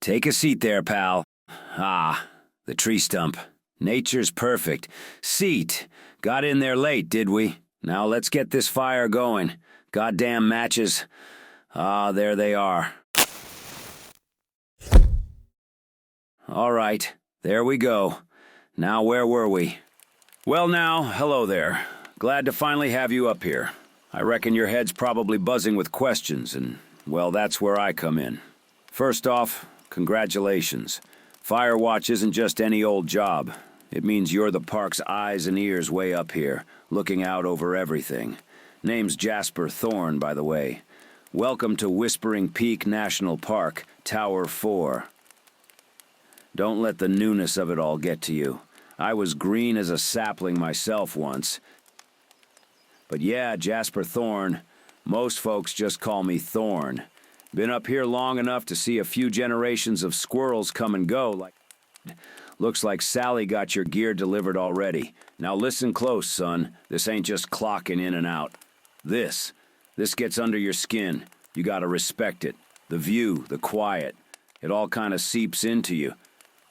Take a seat there, pal. Ah, the tree stump. Nature's perfect. Seat. Got in there late, did we? Now let's get this fire going. Goddamn matches. Ah, there they are. All right, there we go. Now where were we? Well now, hello there. Glad to finally have you up here. I reckon your head's probably buzzing with questions, and, well, that's where I come in. First off, congratulations. Fire Watch isn't just any old job. It means you're the park's eyes and ears way up here, looking out over everything. Name's Jasper Thorne, by the way. Welcome to Whispering Peak National Park, Tower 4. Don't let the newness of it all get to you. I was green as a sapling myself once. But yeah, Jasper Thorne. Most folks just call me Thorne. Been up here long enough to see a few generations of squirrels come and go. Looks like Sally got your gear delivered already. Now listen close, son. This ain't just clocking in and out. This gets under your skin. You gotta respect it. The view, the quiet. It all kinda seeps into you.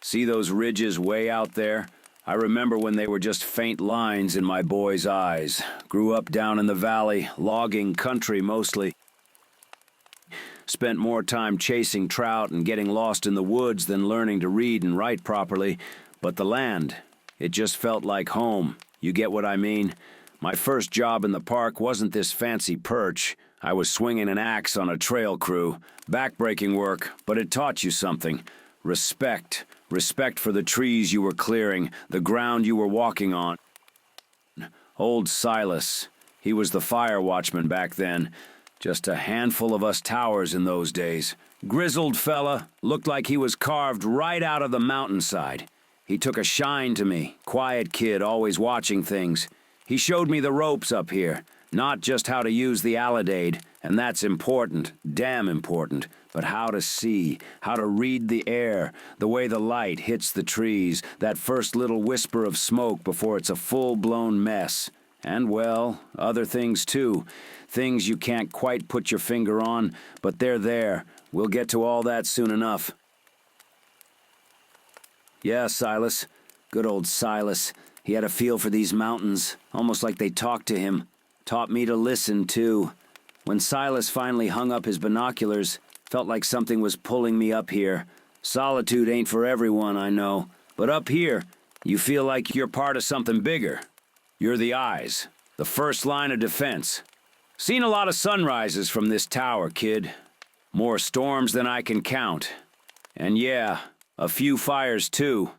See those ridges way out there? I remember when they were just faint lines in my boy's eyes. Grew up down in the valley, logging country mostly. Spent more time chasing trout and getting lost in the woods than learning to read and write properly. But the land, it just felt like home. You get what I mean? My first job in the park wasn't this fancy perch. I was swinging an axe on a trail crew. Backbreaking work, but it taught you something. Respect. Respect for the trees you were clearing, the ground you were walking on. Old Silas, he was the fire watchman back then. Just a handful of us towers in those days. Grizzled fella, looked like he was carved right out of the mountainside. He took a shine to me, quiet kid, always watching things. He showed me the ropes up here, not just how to use the alidade, and that's important, damn important, but how to see, how to read the air, the way the light hits the trees, that first little whisper of smoke before it's a full-blown mess. And, well, other things too. Things you can't quite put your finger on, but they're there. We'll get to all that soon enough. Yeah, Silas. Good old Silas. He had a feel for these mountains, almost like they talked to him. Taught me to listen, too. When Silas finally hung up his binoculars, felt like something was pulling me up here. Solitude ain't for everyone, I know. But up here, you feel like you're part of something bigger. You're the eyes, the first line of defense. Seen a lot of sunrises from this tower, kid. More storms than I can count. And yeah, a few fires too.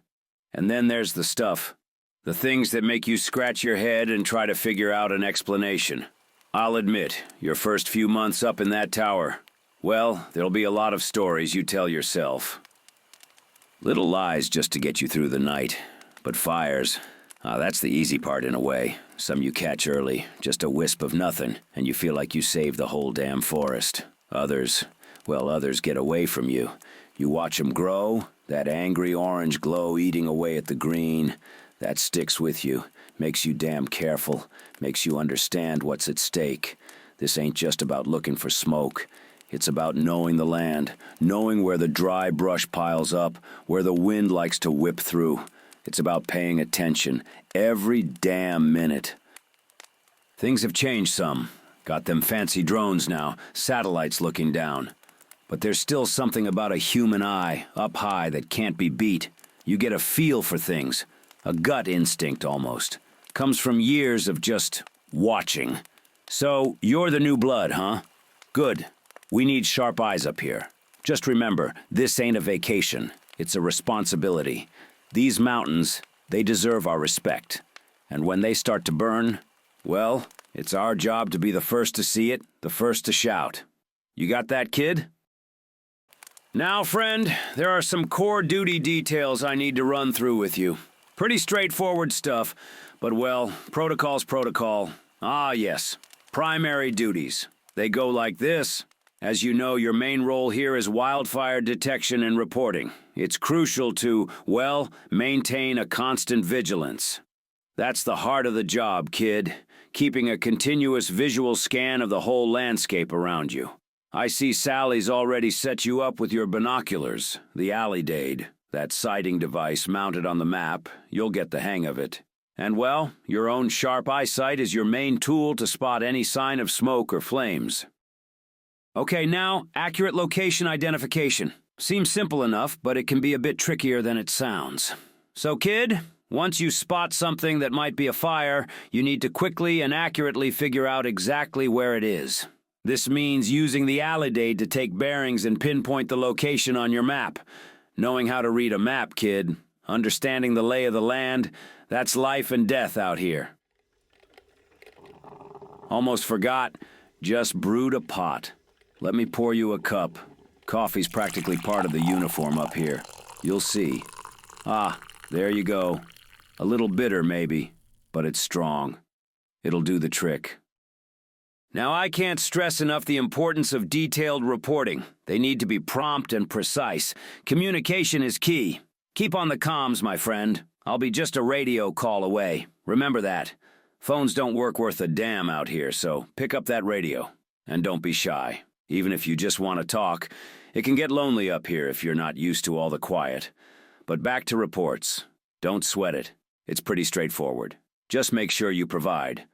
And then there's the stuff. The things that make you scratch your head and try to figure out an explanation. I'll admit, your first few months up in that tower, well, there'll be a lot of stories you tell yourself. Little lies just to get you through the night. But fires, that's the easy part in a way. Some you catch early, just a wisp of nothing, and you feel like you saved the whole damn forest. Others, well, others get away from you. You watch them grow, that angry orange glow eating away at the green. That sticks with you, makes you damn careful, makes you understand what's at stake. This ain't just about looking for smoke. It's about knowing the land, knowing where the dry brush piles up, where the wind likes to whip through. It's about paying attention, every damn minute. Things have changed some. Got them fancy drones now, satellites looking down. But there's still something about a human eye, up high, that can't be beat. You get a feel for things, a gut instinct almost. Comes from years of just watching. So, you're the new blood, huh? Good. We need sharp eyes up here. Just remember, this ain't a vacation. It's a responsibility. These mountains, they deserve our respect. And when they start to burn, well, it's our job to be the first to see it, the first to shout. You got that, kid? Now, friend, there are some core duty details I need to run through with you. Pretty straightforward stuff, but well, protocol's protocol. Ah, yes. Primary duties. They go like this. As you know, your main role here is wildfire detection and reporting. It's crucial to, well, maintain a constant vigilance. That's the heart of the job, kid. Keeping a continuous visual scan of the whole landscape around you. I see Sally's already set you up with your binoculars, the Alley-Dade, that sighting device mounted on the map. You'll get the hang of it. And well, your own sharp eyesight is your main tool to spot any sign of smoke or flames. Okay, now, accurate location identification. Seems simple enough, but it can be a bit trickier than it sounds. So, kid, once you spot something that might be a fire, you need to quickly and accurately figure out exactly where it is. This means using the Alley-Dade to take bearings and pinpoint the location on your map. Knowing how to read a map, kid, understanding the lay of the land, that's life and death out here. Almost forgot, just brewed a pot. Let me pour you a cup. Coffee's practically part of the uniform up here. You'll see. Ah, there you go. A little bitter, maybe, but it's strong. It'll do the trick. Now, I can't stress enough the importance of detailed reporting. They need to be prompt and precise. Communication is key. Keep on the comms, my friend. I'll be just a radio call away. Remember that. Phones don't work worth a damn out here, so pick up that radio. And don't be shy. Even if you just want to talk, it can get lonely up here if you're not used to all the quiet. But back to reports. Don't sweat it. It's pretty straightforward. Just make sure you provide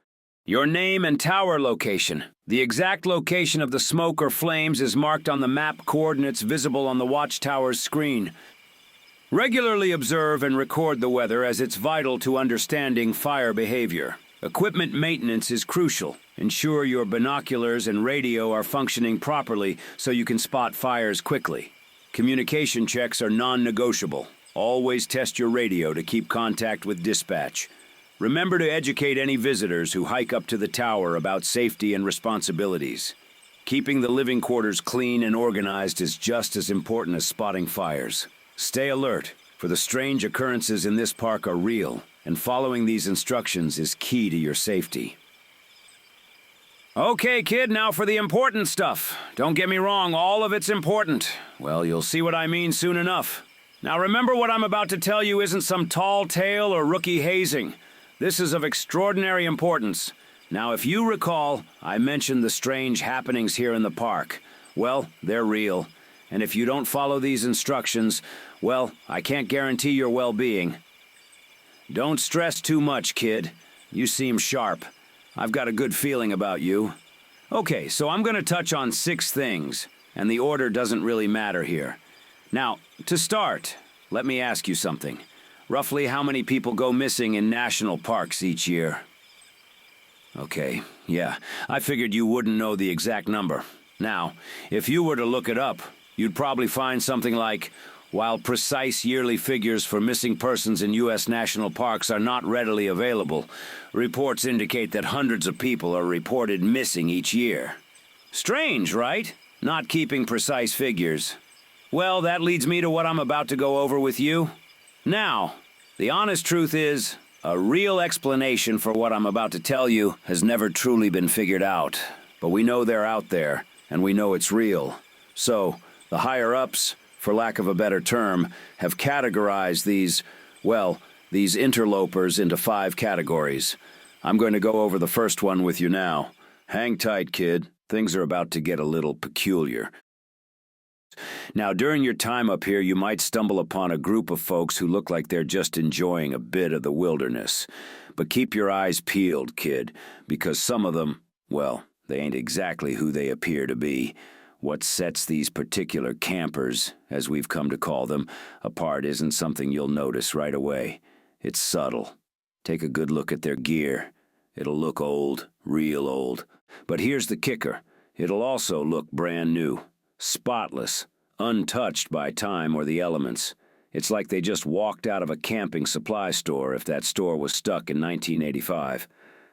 your name and tower location. The exact location of the smoke or flames is marked on the map coordinates visible on the watchtower's screen. Regularly observe and record the weather as it's vital to understanding fire behavior. Equipment maintenance is crucial. Ensure your binoculars and radio are functioning properly so you can spot fires quickly. Communication checks are non-negotiable. Always test your radio to keep contact with dispatch. Remember to educate any visitors who hike up to the tower about safety and responsibilities. Keeping the living quarters clean and organized is just as important as spotting fires. Stay alert, for the strange occurrences in this park are real, and following these instructions is key to your safety. Okay, kid, now for the important stuff. Don't get me wrong, all of it's important. Well, you'll see what I mean soon enough. Now remember, what I'm about to tell you isn't some tall tale or rookie hazing. This is of extraordinary importance. Now, if you recall, I mentioned the strange happenings here in the park. Well, they're real. And if you don't follow these instructions, well, I can't guarantee your well-being. Don't stress too much, kid. You seem sharp. I've got a good feeling about you. Okay, so I'm going to touch on 6 things, and the order doesn't really matter here. Now, to start, let me ask you something. Roughly how many people go missing in national parks each year? Okay, yeah, I figured you wouldn't know the exact number. Now, if you were to look it up, you'd probably find something like, while precise yearly figures for missing persons in U.S. national parks are not readily available, reports indicate that hundreds of people are reported missing each year. Strange, right? Not keeping precise figures. Well, that leads me to what I'm about to go over with you. Now, the honest truth is, a real explanation for what I'm about to tell you has never truly been figured out. But we know they're out there, and we know it's real. So, the higher-ups, for lack of a better term, have categorized these interlopers into 5 categories. I'm going to go over the first one with you now. Hang tight, kid. Things are about to get a little peculiar. Now, during your time up here, you might stumble upon a group of folks who look like they're just enjoying a bit of the wilderness. But keep your eyes peeled, kid, because some of them, well, they ain't exactly who they appear to be. What sets these particular campers, as we've come to call them, apart isn't something you'll notice right away. It's subtle. Take a good look at their gear. It'll look old, real old. But here's the kicker. It'll also look brand new. Spotless, untouched by time or the elements. It's like they just walked out of a camping supply store if that store was stuck in 1985.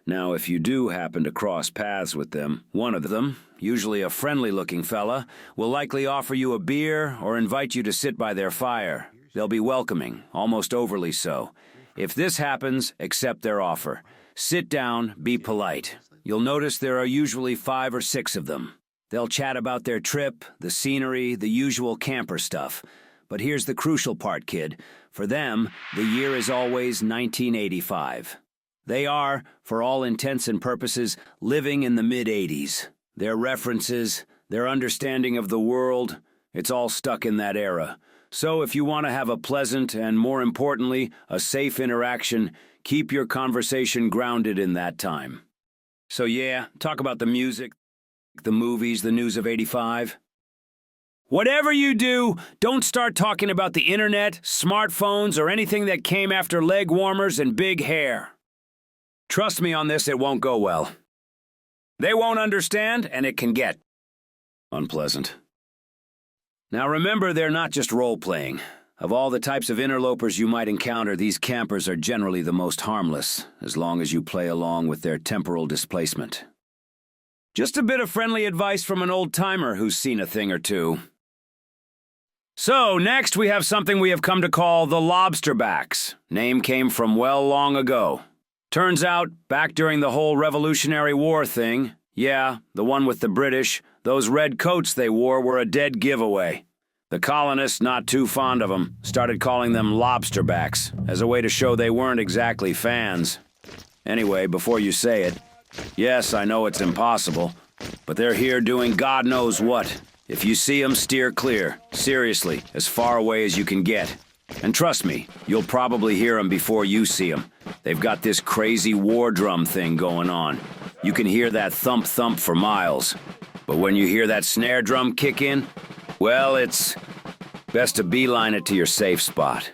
Now, if you do happen to cross paths with them, one of them, usually a friendly-looking fella, will likely offer you a beer or invite you to sit by their fire. They'll be welcoming, almost overly so. If this happens, accept their offer. Sit down, be polite. You'll notice there are usually 5 or 6 of them. They'll chat about their trip, the scenery, the usual camper stuff. But here's the crucial part, kid. For them, the year is always 1985. They are, for all intents and purposes, living in the mid-'80s. Their references, their understanding of the world, it's all stuck in that era. So if you want to have a pleasant and, more importantly, a safe interaction, keep your conversation grounded in that time. So yeah, talk about the music, the movies, the news of '85. Whatever you do, don't start talking about the internet, smartphones, or anything that came after leg warmers and big hair. Trust me on this, it won't go well. They won't understand, and it can get unpleasant. Now remember, they're not just role-playing. Of all the types of interlopers you might encounter, these campers are generally the most harmless, as long as you play along with their temporal displacement. Just a bit of friendly advice from an old-timer who's seen a thing or two. So, next we have something we have come to call the lobsterbacks. Name came from well long ago. Turns out, back during the whole Revolutionary War thing, yeah, the one with the British, those red coats they wore were a dead giveaway. The colonists, not too fond of them, started calling them lobsterbacks, as a way to show they weren't exactly fans. Anyway, before you say it, yes, I know it's impossible, but they're here doing God knows what. If you see them, steer clear. Seriously, as far away as you can get. And trust me, you'll probably hear them before you see them. They've got this crazy war drum thing going on. You can hear that thump-thump for miles. But when you hear that snare drum kick in, well, it's best to beeline it to your safe spot.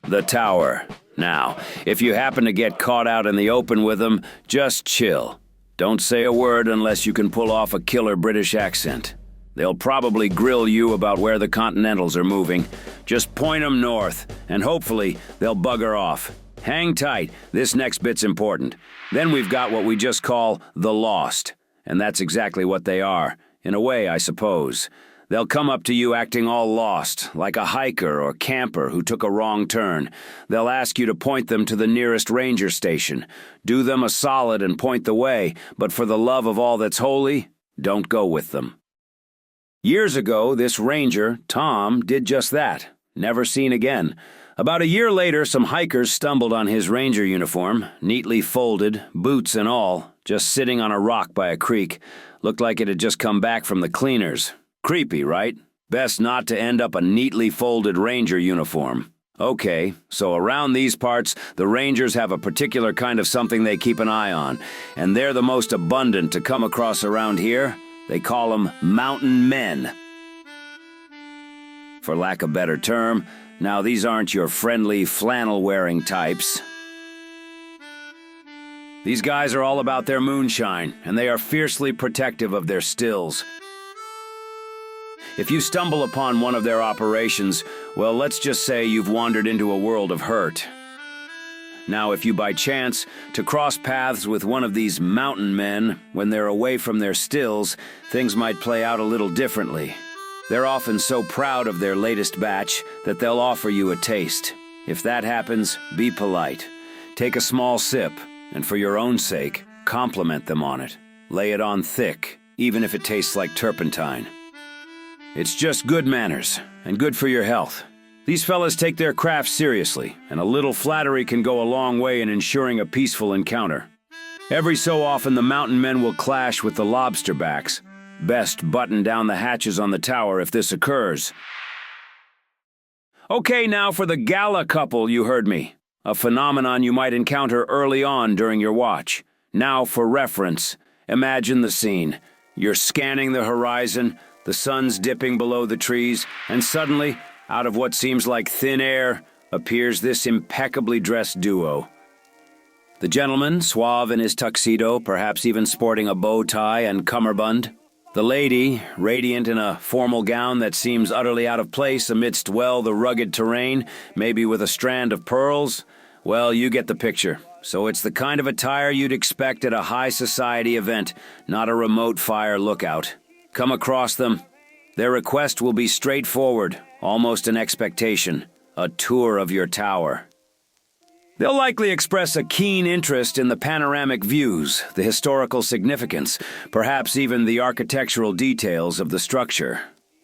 The tower. Now, if you happen to get caught out in the open with them, just chill. Don't say a word unless you can pull off a killer British accent. They'll probably grill you about where the Continentals are moving. Just point them north, and hopefully they'll bugger off. Hang tight, this next bit's important. Then we've got what we just call the Lost. And that's exactly what they are. In a way, I suppose. They'll come up to you acting all lost, like a hiker or camper who took a wrong turn. They'll ask you to point them to the nearest ranger station. Do them a solid and point the way, but for the love of all that's holy, don't go with them. Years ago, this ranger, Tom, did just that. Never seen again. About a year later, some hikers stumbled on his ranger uniform, neatly folded, boots and all, just sitting on a rock by a creek. Looked like it had just come back from the cleaners. Creepy, right? Best not to end up a neatly folded ranger uniform. Okay, so around these parts, the rangers have a particular kind of something they keep an eye on, and they're the most abundant to come across around here. They call them mountain men. For lack of a better term, now these aren't your friendly flannel-wearing types. These guys are all about their moonshine, and they are fiercely protective of their stills. If you stumble upon one of their operations, well, let's just say you've wandered into a world of hurt. Now, if you by chance to cross paths with one of these mountain men when they're away from their stills, things might play out a little differently. They're often so proud of their latest batch that they'll offer you a taste. If that happens, be polite. Take a small sip, and for your own sake, compliment them on it. Lay it on thick, even if it tastes like turpentine. It's just good manners, and good for your health. These fellas take their craft seriously, and a little flattery can go a long way in ensuring a peaceful encounter. Every so often, the mountain men will clash with the lobsterbacks. Best button down the hatches on the tower if this occurs. Okay, now for the gala couple, you heard me. A phenomenon you might encounter early on during your watch. Now for reference, imagine the scene. You're scanning the horizon, the sun's dipping below the trees, and suddenly, out of what seems like thin air, appears this impeccably dressed duo. The gentleman, suave in his tuxedo, perhaps even sporting a bow tie and cummerbund. The lady, radiant in a formal gown that seems utterly out of place amidst, well, the rugged terrain, maybe with a strand of pearls. Well, you get the picture. So it's the kind of attire you'd expect at a high society event, not a remote fire lookout. Come across them. Their request will be straightforward, almost an expectation, a tour of your tower. They'll likely express a keen interest in the panoramic views, the historical significance, perhaps even the architectural details of the structure.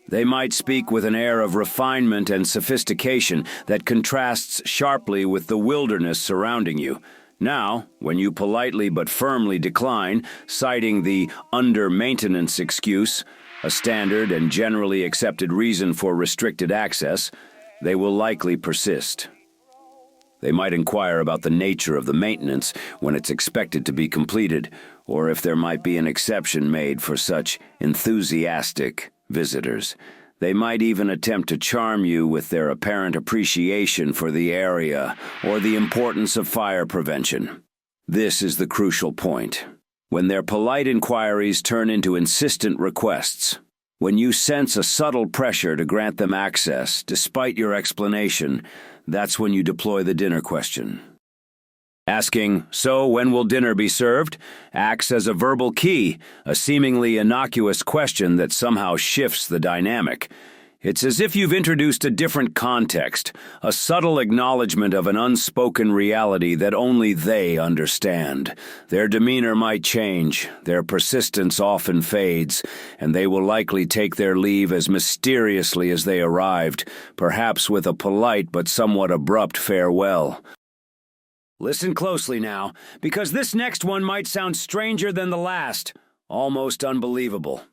They might speak with an air of refinement and sophistication that contrasts sharply with the wilderness surrounding you. Now, when you politely but firmly decline, citing the under-maintenance excuse, a standard and generally accepted reason for restricted access, they will likely persist. They might inquire about the nature of the maintenance, when it's expected to be completed, or if there might be an exception made for such enthusiastic visitors. They might even attempt to charm you with their apparent appreciation for the area or the importance of fire prevention. This is the crucial point. When their polite inquiries turn into insistent requests, when you sense a subtle pressure to grant them access despite your explanation, that's when you deploy the dinner question. Asking, "So when will dinner be served?" acts as a verbal key, a seemingly innocuous question that somehow shifts the dynamic. It's as if you've introduced a different context, a subtle acknowledgement of an unspoken reality that only they understand. Their demeanor might change, their persistence often fades, and they will likely take their leave as mysteriously as they arrived, perhaps with a polite but somewhat abrupt farewell. Listen closely now, because this next one might sound stranger than the last, almost unbelievable.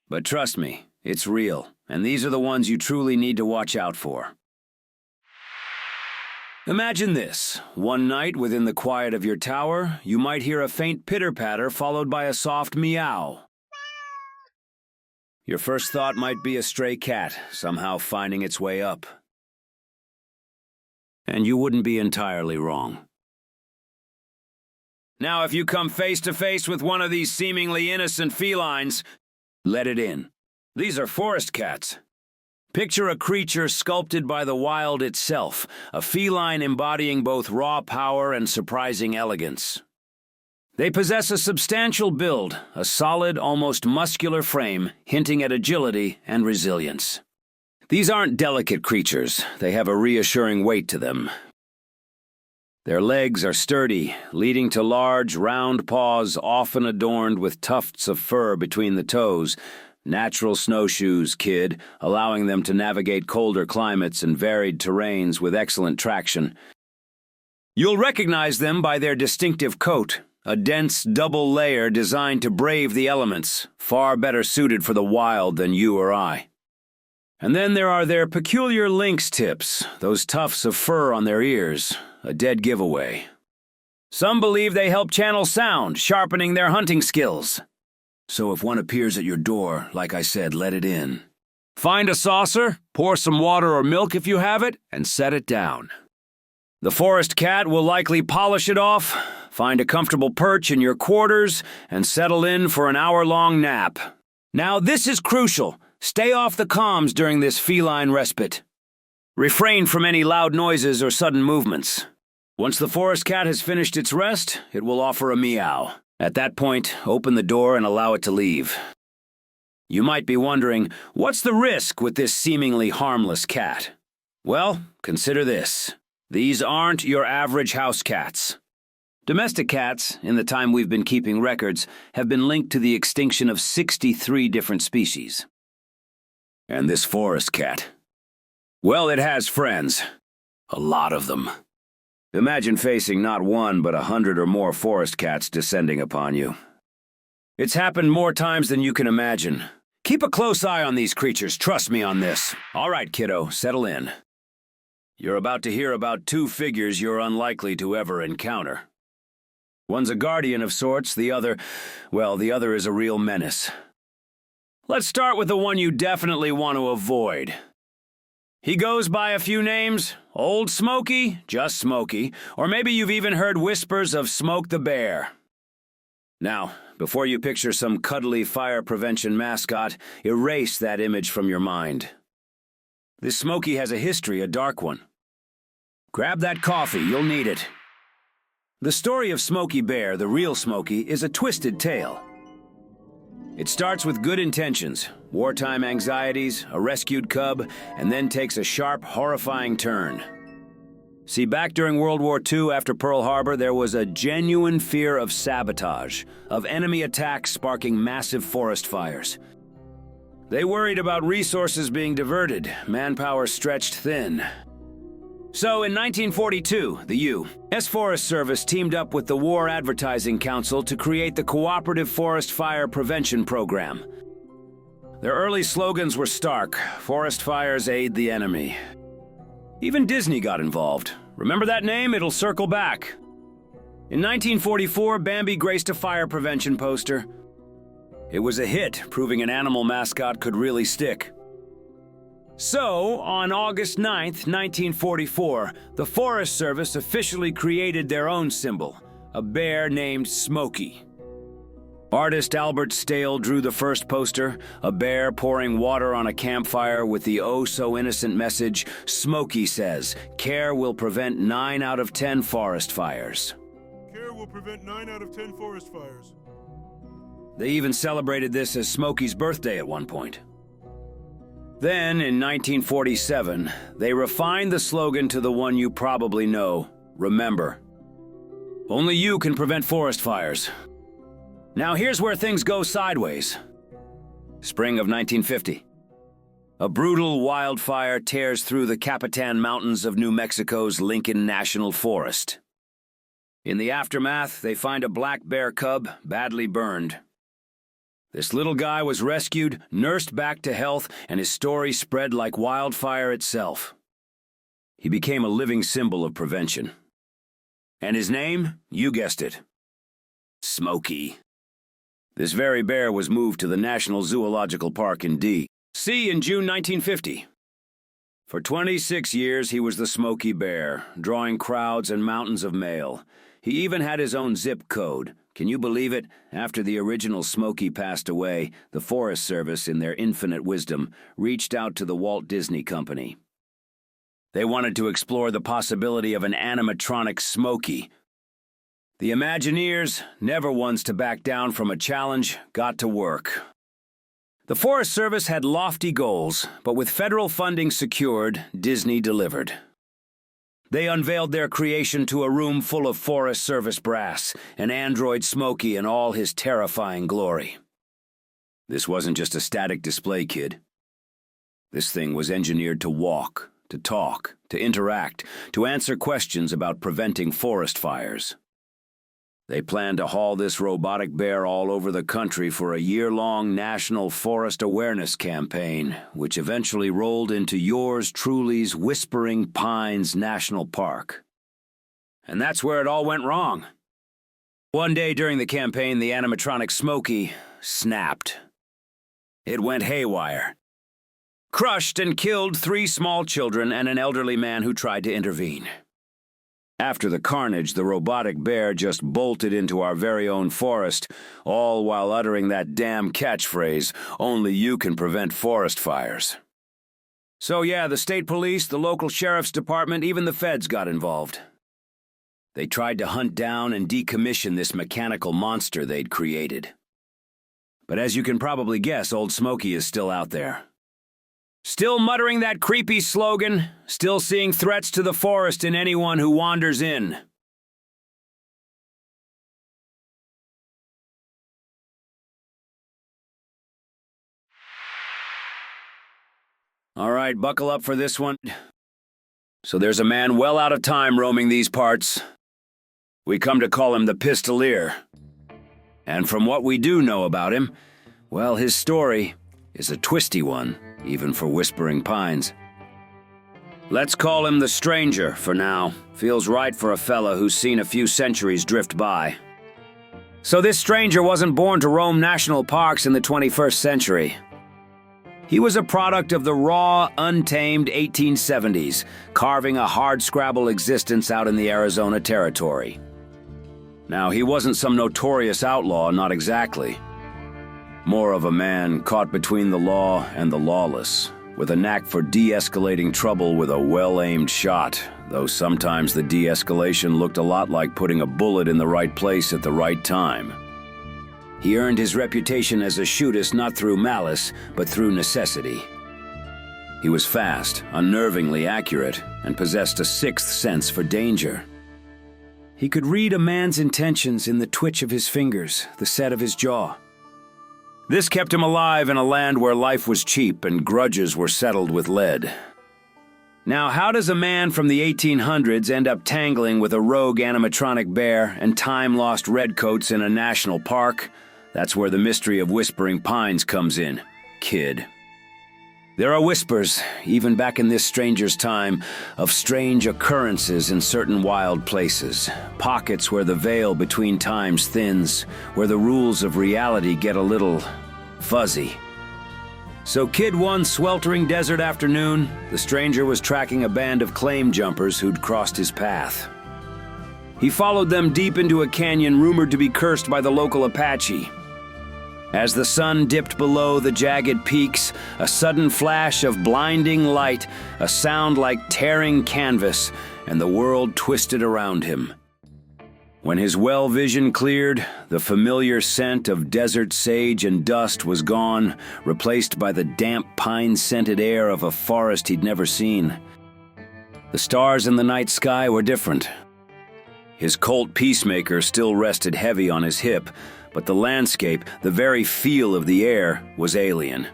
But trust me, it's real, and these are the ones you truly need to watch out for. Imagine this. One night, within the quiet of your tower, you might hear a faint pitter-patter followed by a soft meow. Your first thought might be a stray cat, somehow finding its way up. And you wouldn't be entirely wrong. Now, if you come face to face with one of these seemingly innocent felines, let it in. These are forest cats. Picture a creature sculpted by the wild itself, a feline embodying both raw power and surprising elegance. They possess a substantial build, a solid, almost muscular frame, hinting at agility and resilience. These aren't delicate creatures. They have a reassuring weight to them. Their legs are sturdy, leading to large, round paws often adorned with tufts of fur between the toes. Natural snowshoes, kid, allowing them to navigate colder climates and varied terrains with excellent traction. You'll recognize them by their distinctive coat, a dense double layer designed to brave the elements, far better suited for the wild than you or I. And then there are their peculiar lynx tips, those tufts of fur on their ears, a dead giveaway. Some believe they help channel sound, sharpening their hunting skills. So if one appears at your door, like I said, let it in. Find a saucer, pour some water or milk if you have it, and set it down. The forest cat will likely polish it off, find a comfortable perch in your quarters, and settle in for an hour-long nap. Now this is crucial. Stay off the comms during this feline respite. Refrain from any loud noises or sudden movements. Once the forest cat has finished its rest, it will offer a meow. At that point, open the door and allow it to leave. You might be wondering, what's the risk with this seemingly harmless cat? Well, consider this. These aren't your average house cats. Domestic cats, in the time we've been keeping records, have been linked to the extinction of 63 different species. And this forest cat? Well, it has friends. A lot of them. Imagine facing not one, but 100 or more forest cats descending upon you. It's happened more times than you can imagine. Keep a close eye on these creatures, trust me on this. All right, kiddo, settle in. You're about to hear about two figures you're unlikely to ever encounter. One's a guardian of sorts, the other is a real menace. Let's start with the one you definitely want to avoid. He goes by a few names: Old Smokey, just Smokey, or maybe you've even heard whispers of Smoke the Bear. Now, before you picture some cuddly fire prevention mascot, erase that image from your mind. This Smokey has a history, a dark one. Grab that coffee, you'll need it. The story of Smokey Bear, the real Smokey, is a twisted tale. It starts with good intentions, wartime anxieties, a rescued cub, and then takes a sharp, horrifying turn. See, back during World War II after Pearl Harbor, there was a genuine fear of sabotage, of enemy attacks sparking massive forest fires. They worried about resources being diverted, manpower stretched thin. So in 1942, the U.S. Forest Service teamed up with the War Advertising Council to create the Cooperative Forest Fire Prevention Program. Their early slogans were stark: forest fires aid the enemy. Even Disney got involved. Remember that name? It'll circle back. In 1944, Bambi graced a fire prevention poster. It was a hit, proving an animal mascot could really stick. So, on August 9th, 1944, the Forest Service officially created their own symbol, a bear named Smokey. Artist Albert Stale drew the first poster, a bear pouring water on a campfire with the oh-so-innocent message, "Smokey says, care will prevent 9 out of 10 forest fires." Care will prevent 9 out of 10 forest fires. They even celebrated this as Smokey's birthday at one point. Then, in 1947, they refined the slogan to the one you probably know: remember, only you can prevent forest fires. Now here's where things go sideways. Spring of 1950. A brutal wildfire tears through the Capitan Mountains of New Mexico's Lincoln National Forest. In the aftermath, they find a black bear cub badly burned. This little guy was rescued, nursed back to health, and his story spread like wildfire itself. He became a living symbol of prevention. And his name? You guessed it. Smokey. This very bear was moved to the National Zoological Park in D.C. in June 1950. For 26 years, he was the Smokey Bear, drawing crowds and mountains of mail. He even had his own zip code. Can you believe it? After the original Smokey passed away, the Forest Service, in their infinite wisdom, reached out to the Walt Disney Company. They wanted to explore the possibility of an animatronic Smokey. The Imagineers, never ones to back down from a challenge, got to work. The Forest Service had lofty goals, but with federal funding secured, Disney delivered. They unveiled their creation to a room full of Forest Service brass, an android Smokey in all his terrifying glory. This wasn't just a static display, kid. This thing was engineered to walk, to talk, to interact, to answer questions about preventing forest fires. They planned to haul this robotic bear all over the country for a year-long National Forest Awareness Campaign, which eventually rolled into yours truly's Whispering Pines National Park. And that's where it all went wrong. One day during the campaign, the animatronic Smokey snapped. It went haywire. Crushed and killed 3 small children and an elderly man who tried to intervene. After the carnage, the robotic bear just bolted into our very own forest, all while uttering that damn catchphrase, "Only you can prevent forest fires." So yeah, the state police, the local sheriff's department, even the feds got involved. They tried to hunt down and decommission this mechanical monster they'd created. But as you can probably guess, old Smokey is still out there. Still muttering that creepy slogan, still seeing threats to the forest in anyone who wanders in. All right, buckle up for this one. So there's a man well out of time roaming these parts. We come to call him the Pistolier. And from what we do know about him, well, his story is a twisty one, even for Whispering Pines. Let's call him the Stranger for now. Feels right for a fella who's seen a few centuries drift by. So this stranger wasn't born to roam national parks in the 21st century. He was a product of the raw, untamed 1870s, carving a hardscrabble existence out in the Arizona Territory. Now, he wasn't some notorious outlaw, not exactly. More of a man caught between the law and the lawless, with a knack for de-escalating trouble with a well-aimed shot, though sometimes the de-escalation looked a lot like putting a bullet in the right place at the right time. He earned his reputation as a shootist not through malice, but through necessity. He was fast, unnervingly accurate, and possessed a sixth sense for danger. He could read a man's intentions in the twitch of his fingers, the set of his jaw. This kept him alive in a land where life was cheap and grudges were settled with lead. Now, how does a man from the 1800s end up tangling with a rogue animatronic bear and time-lost redcoats in a national park? That's where the mystery of Whispering Pines comes in, kid. There are whispers, even back in this stranger's time, of strange occurrences in certain wild places, pockets where the veil between times thins, where the rules of reality get a little fuzzy. So kid one sweltering desert afternoon, the stranger was tracking a band of claim jumpers who'd crossed his path. He followed them deep into a canyon rumored to be cursed by the local Apache. As the sun dipped below the jagged peaks, a sudden flash of blinding light, a sound like tearing canvas, and the world twisted around him. When his well vision cleared, the familiar scent of desert sage and dust was gone, replaced by the damp pine-scented air of a forest he'd never seen. The stars in the night sky were different. His Colt Peacemaker still rested heavy on his hip, but the landscape, the very feel of the air, was alien.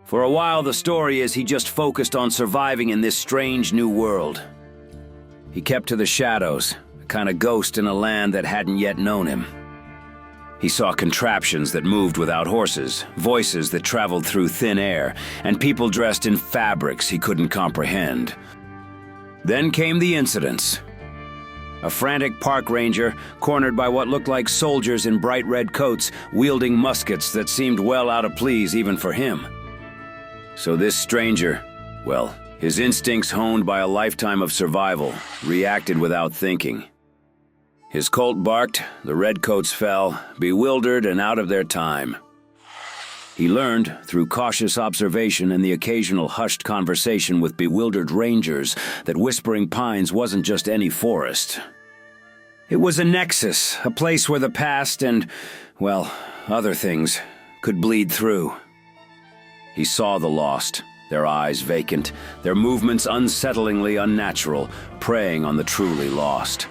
For a while, the story is he just focused on surviving in this strange new world. He kept to the shadows, kind of ghost in a land that hadn't yet known him. He saw contraptions that moved without horses, voices that traveled through thin air, and people dressed in fabrics he couldn't comprehend. Then came the incidents. A frantic park ranger, cornered by what looked like soldiers in bright red coats, wielding muskets that seemed well out of place even for him. So this stranger, well, his instincts honed by a lifetime of survival, reacted without thinking. His Colt barked, the redcoats fell, bewildered and out of their time. He learned, through cautious observation and the occasional hushed conversation with bewildered rangers, that Whispering Pines wasn't just any forest. It was a nexus, a place where the past and, well, other things could bleed through. He saw the lost, their eyes vacant, their movements unsettlingly unnatural, preying on the truly lost.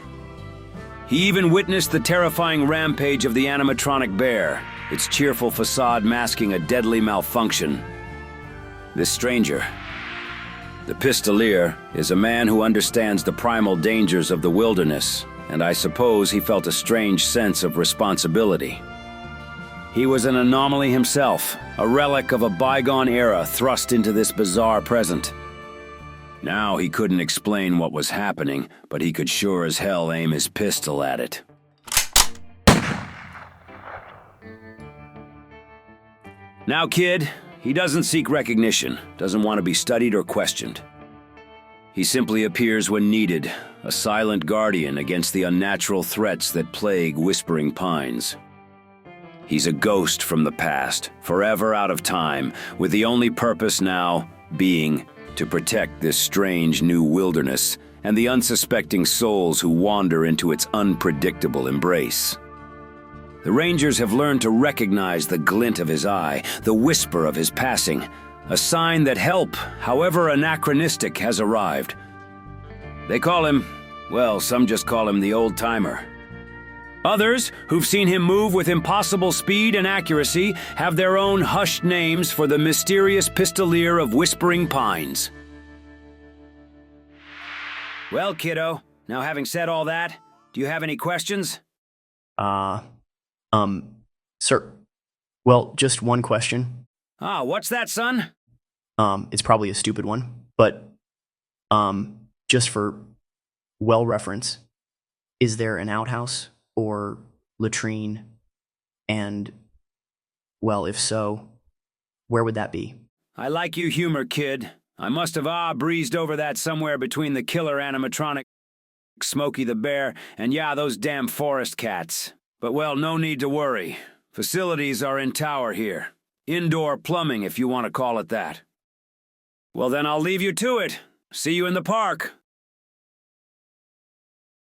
He even witnessed the terrifying rampage of the animatronic bear, its cheerful facade masking a deadly malfunction. This stranger, the Pistolier, is a man who understands the primal dangers of the wilderness, and I suppose he felt a strange sense of responsibility. He was an anomaly himself, a relic of a bygone era thrust into this bizarre present. Now he couldn't explain what was happening, but he could sure as hell aim his pistol at it. Now, kid, he doesn't seek recognition, doesn't want to be studied or questioned. He simply appears when needed, a silent guardian against the unnatural threats that plague Whispering Pines. He's a ghost from the past, forever out of time, with the only purpose now being to protect this strange new wilderness and the unsuspecting souls who wander into its unpredictable embrace. The Rangers have learned to recognize the glint of his eye, the whisper of his passing, a sign that help, however anachronistic, has arrived. They call him, well, some just call him the old-timer. Others, who've seen him move with impossible speed and accuracy, have their own hushed names for the mysterious Pistolier of Whispering Pines. Well, kiddo, now having said all that, do you have any questions? Sir. Well, just one question. Ah, what's that, son? It's probably a stupid one, but, just for well reference, is there an outhouse or latrine? And, well, if so, where would that be? I like you humor, kid. I must have breezed over that somewhere between the killer animatronic Smokey the Bear and those damn forest cats. But well, no need to worry. Facilities are in tower here. Indoor plumbing, if you want to call it that. Well then I'll leave you to it. See you in the park.